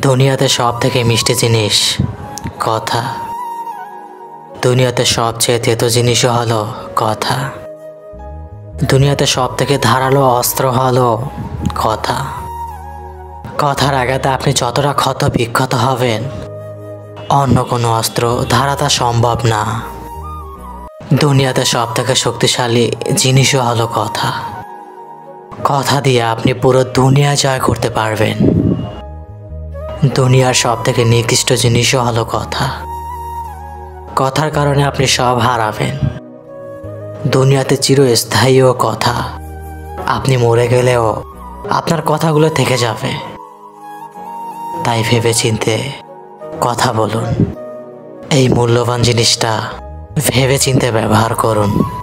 দুনিয়াতে সব থেকে মিষ্টি জিনিস কথা। দুনিয়াতে সবচেয়ে তেতো জিনিসও হলো কথা। দুনিয়াতে সব থেকে ধারালো অস্ত্র হলো কথা। কথার আঘাতে আপনি যতটা ক্ষত বিক্ষত হবেন, অন্য কোনো অস্ত্র ধারাতা সম্ভব না। দুনিয়াতে সব থেকে শক্তিশালী জিনিসও হলো কথা। কথা দিয়ে আপনি পুরো দুনিয়া জয় করতে পারবেন। দুনিয়ার সব থেকে নিকৃষ্ট জিনিসও হলো কথা। কথার কারণে আপনি সব হারাবেন। দুনিয়াতে চিরস্থায়ীও কথা। আপনি মরে গেলেও আপনার কথাগুলো থেকে যাবে। তাই ভেবেচিন্তে কথা বলুন। এই মূল্যবান জিনিসটা ভেবেচিন্তে ব্যবহার করুন।